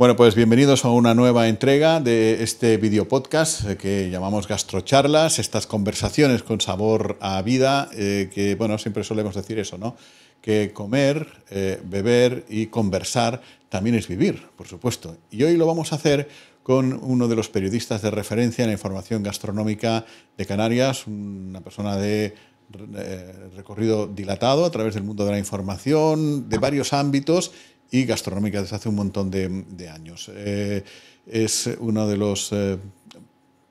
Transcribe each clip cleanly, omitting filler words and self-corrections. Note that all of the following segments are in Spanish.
Bueno, pues bienvenidos a una nueva entrega de este video podcast que llamamos Gastrocharlas, estas conversaciones con sabor a vida, que bueno, siempre solemos decir eso, ¿no? Que comer, beber y conversar también es vivir, por supuesto. Y hoy lo vamos a hacer con uno de los periodistas de referencia en la información gastronómica de Canarias, una persona de recorrido dilatado a través del mundo de la información, de varios ámbitos y gastronómica desde hace un montón de años. Es uno de los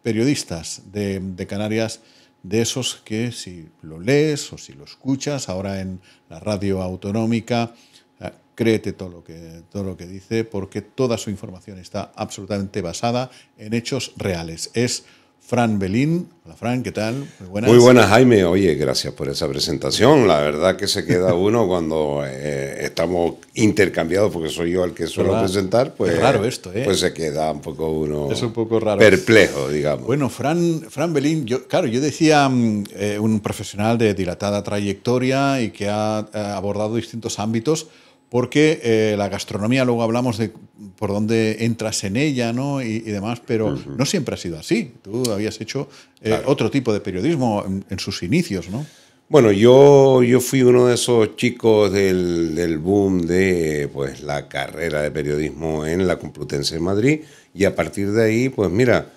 periodistas de Canarias, de esos que si lo lees o si lo escuchas ahora en la radio autonómica, créete todo lo que dice, porque toda su información está absolutamente basada en hechos reales. Es Fran Belín. Hola, Fran, ¿qué tal? Muy buenas. Muy buenas, Jaime. Oye, gracias por esa presentación. La verdad que se queda uno cuando estamos intercambiados, porque soy yo el que suelo presentar, pues, es raro esto, pues se queda un poco uno es un poco raro. Perplejo, digamos. Bueno, Fran Belín, yo decía un profesional de dilatada trayectoria y que ha abordado distintos ámbitos, porque la gastronomía, luego hablamos de por dónde entras en ella, ¿no? y demás, pero no siempre ha sido así. Tú habías hecho otro tipo de periodismo en sus inicios, ¿no? Bueno, yo fui uno de esos chicos del boom de pues la carrera de periodismo en la Complutense de Madrid, y a partir de ahí, pues mira,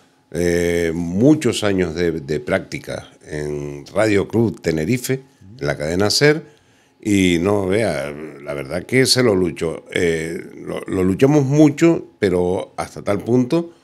muchos años de práctica en Radio Club Tenerife, en la cadena SER. Y no, vea, la verdad que se lo luchó. Lo luchamos mucho, pero hasta tal punto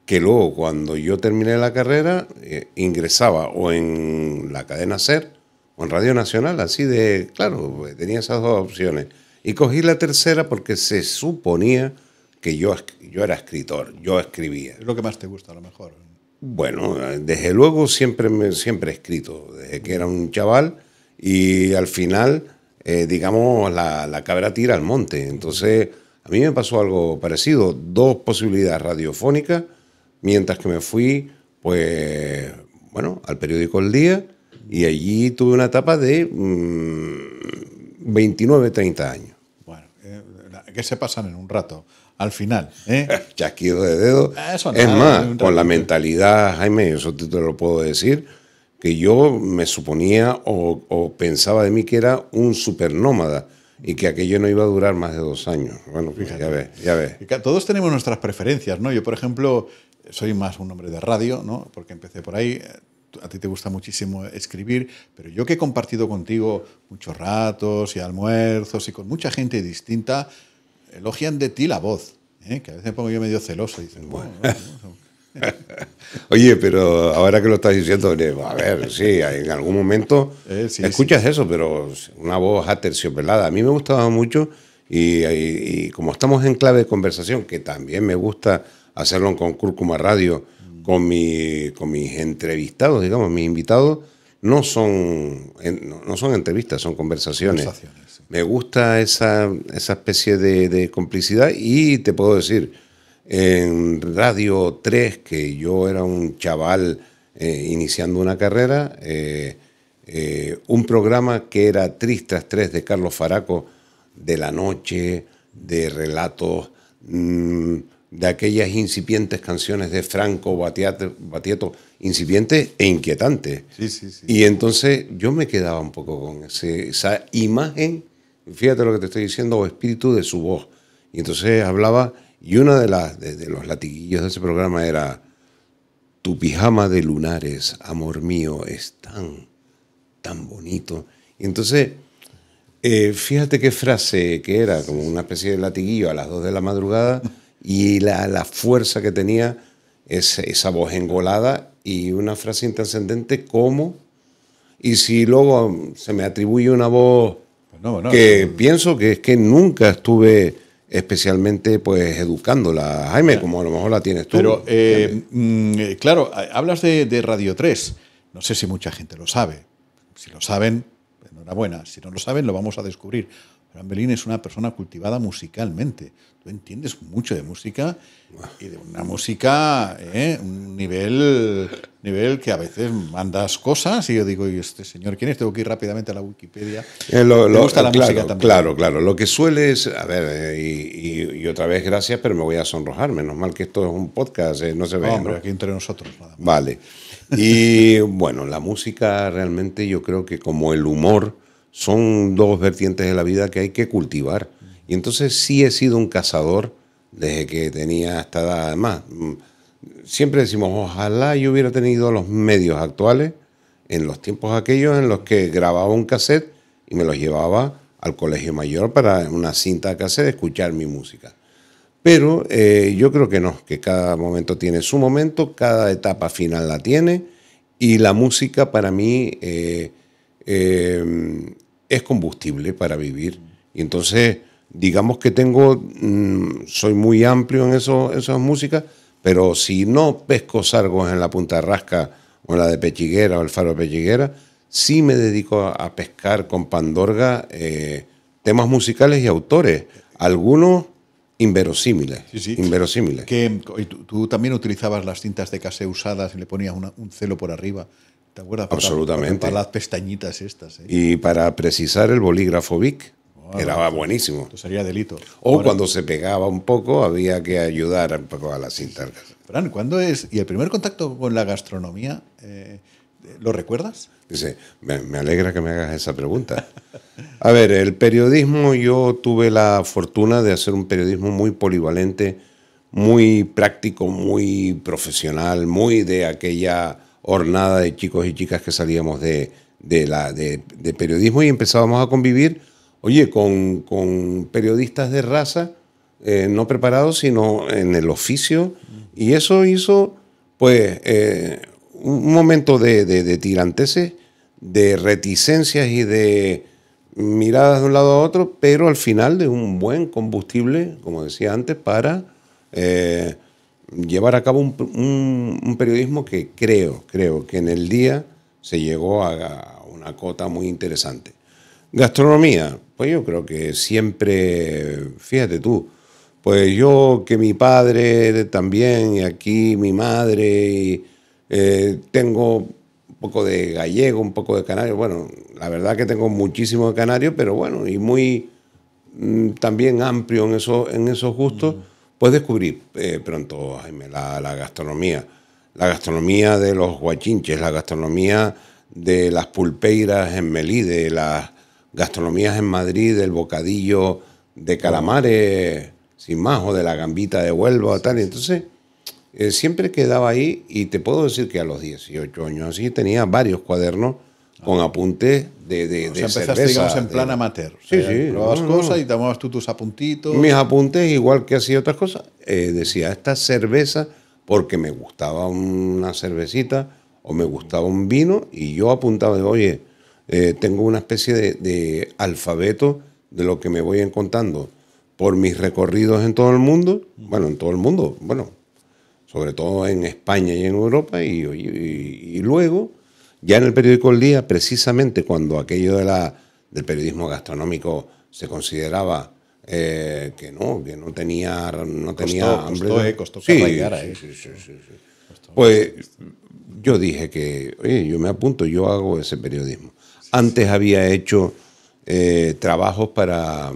que luego cuando yo terminé la carrera, ingresaba o en la cadena SER o en Radio Nacional, así de, claro, tenía esas dos opciones. Y cogí la tercera porque se suponía que yo era escritor, yo escribía. Es lo que más te gusta, a lo mejor. Bueno, desde luego siempre he escrito, desde que era un chaval, y al final... digamos, la cabra tira al monte. Entonces, a mí me pasó algo parecido. Dos posibilidades radiofónicas, mientras que me fui, pues, bueno, al periódico El Día, y allí tuve una etapa de 29, 30 años. Bueno, que se pasan en un rato, al final. Chasquido de dedo. Eso no, es más, con la mentalidad, Jaime, eso te lo puedo decir, que yo me suponía o pensaba de mí que era un supernómada y que aquello no iba a durar más de 2 años. Bueno, fíjate, ya ves. Todos tenemos nuestras preferencias, ¿no? Yo, por ejemplo, soy más un hombre de radio, ¿no? Porque empecé por ahí. A ti te gusta muchísimo escribir, pero yo que he compartido contigo muchos ratos y almuerzos y con mucha gente distinta, elogian de ti la voz, que a veces me pongo yo medio celoso y dicen, bueno, Oye, pero ahora que lo estás diciendo, a ver, sí, en algún momento escuchas eso, pero una voz aterciopelada. A mí me gustaba mucho y como estamos en clave de conversación, que también me gusta hacerlo con Cúrcuma Radio, con mis entrevistados, digamos, mis invitados, no son entrevistas, son conversaciones. Sí. Me gusta esa especie de complicidad, y te puedo decir, en Radio 3, que yo era un chaval iniciando una carrera, un programa que era Tris tras Tres de Carlos Faraco, de la noche, de relatos, de aquellas incipientes canciones de Franco Battiato, incipientes e inquietantes. Sí. Y entonces yo me quedaba un poco con esa imagen, fíjate lo que te estoy diciendo, o espíritu de su voz. Y entonces hablaba... Y uno de los latiguillos de ese programa era: tu pijama de lunares, amor mío, es tan bonito. Y entonces, fíjate qué frase que era, como una especie de latiguillo a las 2 de la madrugada, y la fuerza que tenía esa voz engolada, y una frase intrascendente como... Y si luego se me atribuye una voz pienso que es que nunca estuve... especialmente pues educándola, Jaime, como a lo mejor la tienes tú. Pero, claro, hablas de Radio 3. No sé si mucha gente lo sabe. Si lo saben, enhorabuena. Si no lo saben, lo vamos a descubrir. Fran Belín es una persona cultivada musicalmente. Tú entiendes mucho de música y de una música, un nivel que a veces mandas cosas y yo digo, ¿y este señor quién es? Tengo que ir rápidamente a la Wikipedia. Me gusta la música también. Claro. Lo que suele es, a ver, y otra vez gracias, pero me voy a sonrojar. Menos mal que esto es un podcast, no se ve. Hombre, ¿no? aquí entre nosotros. Nada más. Vale. Y bueno, la música realmente yo creo que como el humor son dos vertientes de la vida que hay que cultivar. Y entonces sí he sido un cazador desde que tenía esta edad. Además, siempre decimos, ojalá yo hubiera tenido los medios actuales en los tiempos aquellos en los que grababa un cassette y me los llevaba al colegio mayor para una cinta de cassette escuchar mi música. Pero yo creo que no, que cada momento tiene su momento, cada etapa final la tiene y la música para mí es combustible para vivir. Y entonces, digamos que soy muy amplio en esas músicas, pero si no pesco sargos en la Punta Rasca o en la de Pechiguera o el Faro de Pechiguera, sí me dedico a pescar con Pandorga temas musicales y autores, algunos inverosímiles. Sí. Inverosímiles. Y tú también utilizabas las cintas de cassette usadas y le ponías un celo por arriba. ¿Te acuerdas? Absolutamente. Para las pestañitas estas. Y para precisar el bolígrafo Bic, era buenísimo. Esto sería delito. O cuando se pegaba un poco, había que ayudar un poco a la cinta. Fran, ¿cuándo es? ¿Y el primer contacto con la gastronomía, lo recuerdas? Dice, me alegra que me hagas esa pregunta. A ver, el periodismo, yo tuve la fortuna de hacer un periodismo muy polivalente, muy práctico, muy profesional, muy de aquella hornada de chicos y chicas que salíamos de periodismo y empezábamos a convivir, oye, con periodistas de raza, no preparados, sino en el oficio, y eso hizo, pues, un momento de tiranteses, de reticencias y de miradas de un lado a otro, pero al final de un buen combustible, como decía antes, para llevar a cabo un periodismo que creo que en el día se llegó a una cota muy interesante. Gastronomía, pues yo creo que siempre, fíjate tú, pues yo que mi padre también y aquí mi madre, y, tengo un poco de gallego, un poco de canario, bueno, la verdad que tengo muchísimo de canario, pero bueno, y muy también amplio en esos gustos, pues descubrí pronto, Jaime, la gastronomía de los guachinches, la gastronomía de las pulpeiras en Melide, las gastronomías en Madrid, del bocadillo de calamares, sin más, o de la gambita de Huelva o tal. Entonces, siempre quedaba ahí y te puedo decir que a los 18 años así tenía varios cuadernos con apuntes de empezaste, cerveza. Digamos, en plan amateur. Sí. Probabas cosas y tomabas tú tus apuntitos. Mis apuntes, igual que hacía otras cosas, decía, esta cerveza, porque me gustaba una cervecita o me gustaba un vino, y yo apuntaba, oye, tengo una especie de alfabeto de lo que me voy encontrando por mis recorridos en todo el mundo, bueno, sobre todo en España y en Europa, y luego, ya en el periódico El Día, precisamente cuando aquello del periodismo gastronómico se consideraba que no tenía hambre. Costó que arraigara. Sí. Pues yo dije que, oye, yo me apunto, yo hago ese periodismo. Antes había hecho trabajos para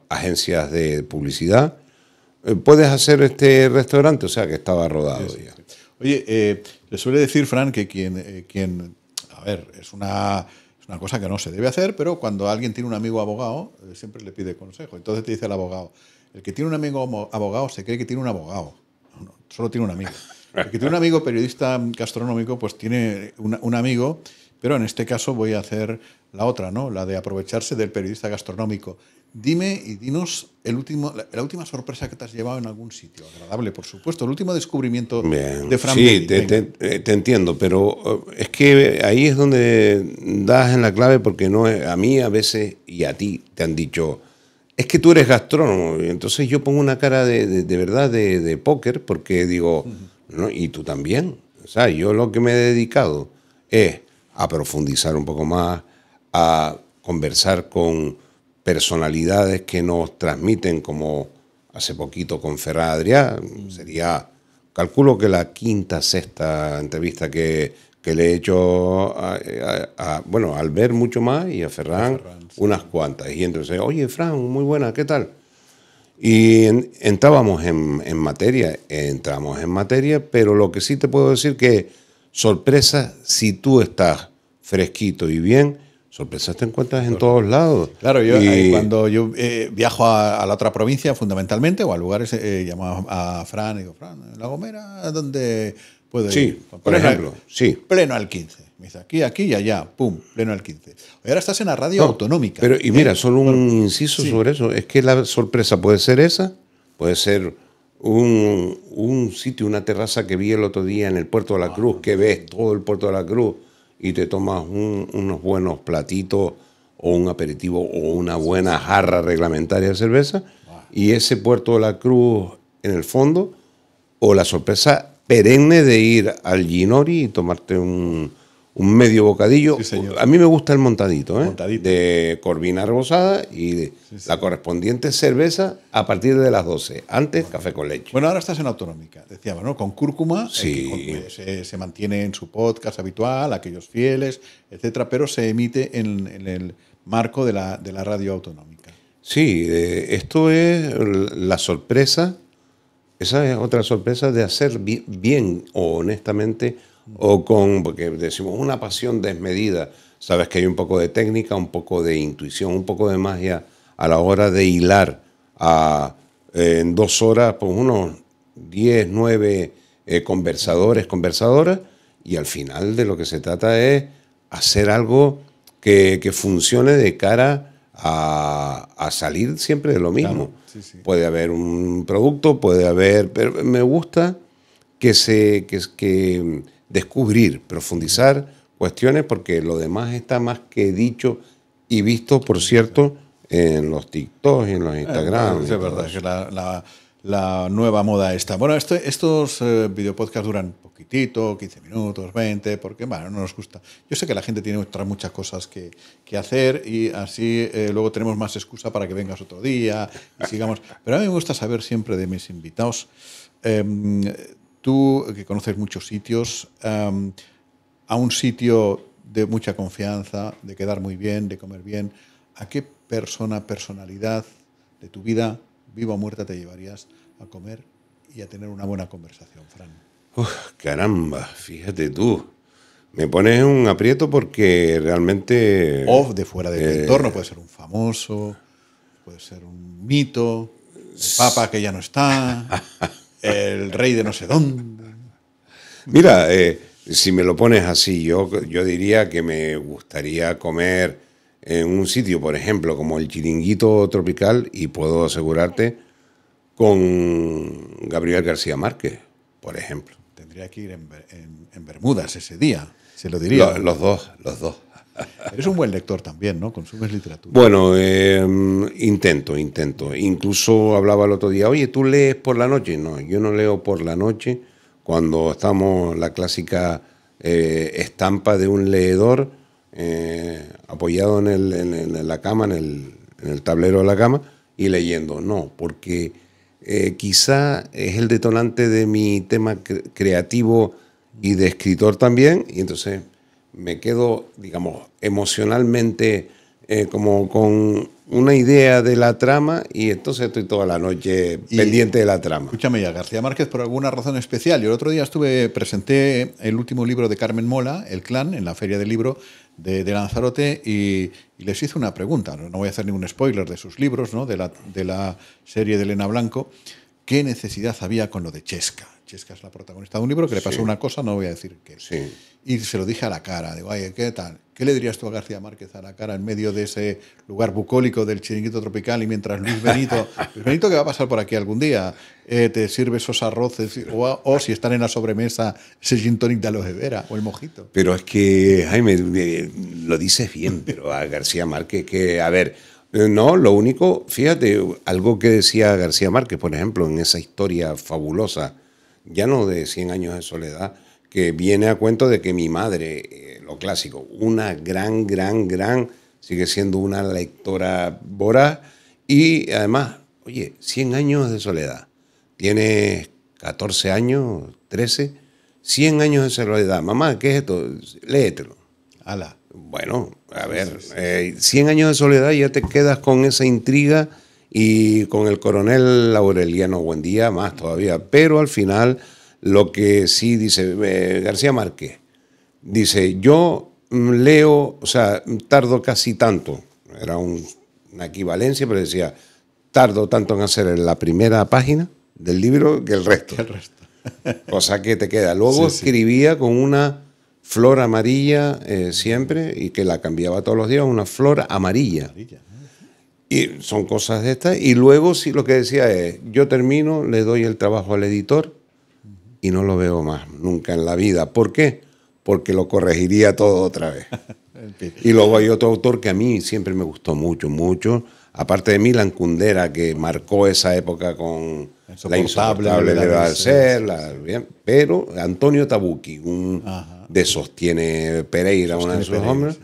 agencias de publicidad. ¿Puedes hacer este restaurante? O sea, que estaba rodado ya. Sí. Oye, le suele decir, Fran, que quien a ver, es una cosa que no se debe hacer, pero cuando alguien tiene un amigo abogado, siempre le pide consejo. Entonces te dice el abogado, el que tiene un amigo abogado se cree que tiene un abogado. No, solo tiene un amigo. El que tiene un amigo periodista gastronómico, pues tiene un amigo, pero en este caso voy a hacer la otra, ¿no? La de aprovecharse del periodista gastronómico. Dime y dinos la última sorpresa que te has llevado en algún sitio. Agradable, por supuesto. El último descubrimiento de Fran Sí, Belín. te entiendo, pero es que ahí es donde das en la clave, porque no es, a mí a veces y a ti te han dicho, es que tú eres gastrónomo. Y entonces yo pongo una cara de verdad de póker, porque digo, no, y tú también. O sea, yo lo que me he dedicado es a profundizar un poco más, a conversar con personalidades que nos transmiten, como hace poquito con Ferran Adrià, sería, calculo que la quinta, sexta entrevista que le he hecho bueno, a Albert mucho más y a Ferran sí, unas cuantas. Y entonces, oye, Fran, muy buena, ¿qué tal? Y entramos en materia, pero lo que sí te puedo decir que sorpresa, si tú estás fresquito y bien, sorpresas te encuentras en todos lados. Claro, cuando yo viajo a la otra provincia, fundamentalmente, o a lugares, llamo a Fran y digo, Fran, ¿en La Gomera dónde puedo ir? Sí, por ejemplo, sí. Pleno al 15. Me dice, aquí y allá, pum, pleno al 15. Y ahora estás en la radio autonómica. Pero, y mira, solo un inciso sobre eso, es que la sorpresa puede ser esa, puede ser un sitio, una terraza que vi el otro día en el Puerto de la Cruz, que ves todo el Puerto de la Cruz y te tomas unos buenos platitos o un aperitivo o una buena jarra reglamentaria de cerveza, y ese Puerto de la Cruz en el fondo, o la sorpresa perenne de ir al Ginori y tomarte un medio bocadillo. Sí, a mí me gusta el montadito, de corvina rebozada y la correspondiente cerveza a partir de las 12. Antes, café con leche. Bueno, ahora estás en autonómica, decíamos, ¿no? Con Cúrcuma, que se mantiene en su podcast habitual, aquellos fieles, etcétera, pero se emite en el marco de la radio autonómica. Sí, esto es la sorpresa, esa es otra sorpresa de hacer bien o honestamente, o porque decimos una pasión desmedida. Sabes que hay un poco de técnica, un poco de intuición, un poco de magia a la hora de hilar en 2 horas, pues unos 10, 9 conversadoras, y al final de lo que se trata es hacer algo que funcione de cara a salir siempre de lo mismo. Claro, sí. Puede haber un producto, pero me gusta que descubrir, profundizar cuestiones, porque lo demás está más que dicho y visto, por cierto, en los TikToks y en los Instagram. Es verdad, que la nueva moda esta. Bueno, estos videopodcasts duran poquitito, 15 minutos, 20, porque bueno, no nos gusta. Yo sé que la gente tiene otras muchas cosas que hacer, y así luego tenemos más excusa para que vengas otro día y sigamos. Pero a mí me gusta saber siempre de mis invitados. Tú, que conoces muchos sitios, a un sitio de mucha confianza, de quedar muy bien, de comer bien, ¿a qué personalidad de tu vida, viva o muerta, te llevarías a comer y a tener una buena conversación, Fran? Caramba, fíjate tú. Me pones en un aprieto porque realmente... O de fuera de tu entorno, puede ser un famoso, puede ser un mito, el papa que ya no está... el rey de no sé dónde. Mira, si me lo pones así, yo diría que me gustaría comer en un sitio, por ejemplo, como el Chiringuito Tropical, y puedo asegurarte, con Gabriel García Márquez, por ejemplo. Tendría que ir en Bermudas ese día, se lo diría. Los dos. Eres un buen lector también, ¿no? Consumes literatura. Bueno, intento. Incluso hablaba el otro día, oye, ¿tú lees por la noche? No, yo no leo por la noche. Cuando estamos, la clásica estampa de un leedor apoyado en la cama, en el tablero de la cama, y leyendo. No, porque quizá es el detonante de mi tema creativo y de escritor también, y entonces me quedo, digamos, emocionalmente como con una idea de la trama, y entonces estoy toda la noche pendiente de la trama. Escúchame ya, García Márquez, por alguna razón especial. Yo el otro día presenté el último libro de Carmen Mola, El Clan, en la Feria del Libro de Lanzarote, y les hice una pregunta. No voy a hacer ningún spoiler de sus libros, ¿no? de la serie de Elena Blanco. ¿Qué necesidad había con lo de Chesca? Chesca es la protagonista de un libro que le pasó una cosa, no voy a decir qué. Sí. Y se lo dije a la cara. Digo, oye, ¿qué tal? ¿Qué le dirías tú a García Márquez a la cara en medio de ese lugar bucólico del Chiringuito Tropical, y mientras Luis Benito que va a pasar por aquí algún día, te sirve esos arroces, o si están en la sobremesa, ese gin tonic de aloe vera o el mojito? Pero es que, Jaime, lo dices bien, pero a García Márquez, que, a ver, no, lo único, fíjate, algo que decía García Márquez, por ejemplo, en esa historia fabulosa, ya no de 100 años de soledad, que viene a cuento de que mi madre, lo clásico, una gran sigue siendo una lectora voraz y además, oye, 100 años de soledad. Tienes 14 años, 13, 100 años de soledad. Mamá, ¿qué es esto? Léetelo. Ala. Bueno, a ver, 100 años de soledad y ya te quedas con esa intriga y con el coronel Aureliano Buendía más todavía. Pero al final, lo que sí dice García Márquez, dice, yo leo, o sea, tardo casi tanto, era una equivalencia, pero decía, tardo tanto en hacer la primera página del libro que el resto. Cosa que te queda. Luego escribía con una flor amarilla siempre y que la cambiaba todos los días, una flor amarilla. Y son cosas de estas. Y luego sí lo que decía es, yo termino, le doy el trabajo al editor y no lo veo más nunca en la vida. ¿Por qué? Porque lo corregiría todo otra vez. Y luego hay otro autor que a mí siempre me gustó mucho, mucho, aparte de Milan Kundera, que marcó esa época con La insoportable levedad del ser, pero Antonio Tabucchi, de Sostiene Pereira, uno de sus hombres,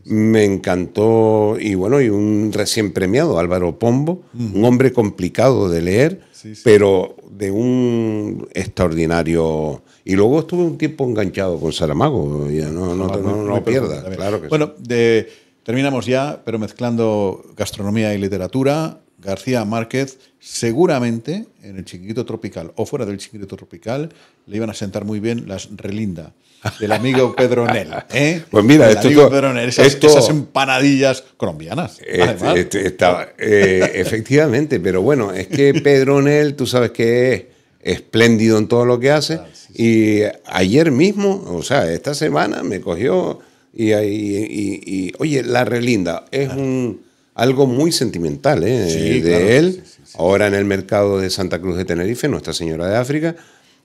me encantó. Y bueno, y un recién premiado, Álvaro Pombo, un hombre complicado de leer, pero de un extraordinario. Y luego estuve un tiempo enganchado con Saramago, ya no pierdas, claro que bueno, terminamos ya, pero mezclando gastronomía y literatura. García Márquez, seguramente en el Chiringuito Tropical o fuera del Chiringuito Tropical, le iban a sentar muy bien las relinda del amigo Pedro Nel. Pues mira, esas empanadillas colombianas. Efectivamente, pero bueno, es que Pedro Nel, tú sabes que es espléndido en todo lo que hace. Y ayer mismo, o sea, esta semana me cogió y oye, la relinda es algo muy sentimental de él, ahora en el mercado de Santa Cruz de Tenerife, Nuestra Señora de África.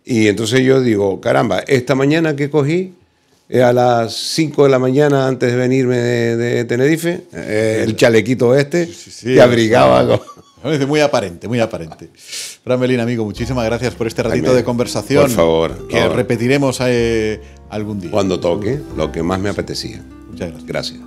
Y entonces yo digo, caramba, esta mañana que cogí, a las 5 de la mañana antes de venirme de Tenerife, el chalequito que abrigaba. Muy aparente, muy aparente. Fran Melín, amigo, muchísimas gracias por este ratito de conversación. Por favor. Que repetiremos algún día. Cuando toque, lo que más me apetecía. Muchas gracias. Gracias.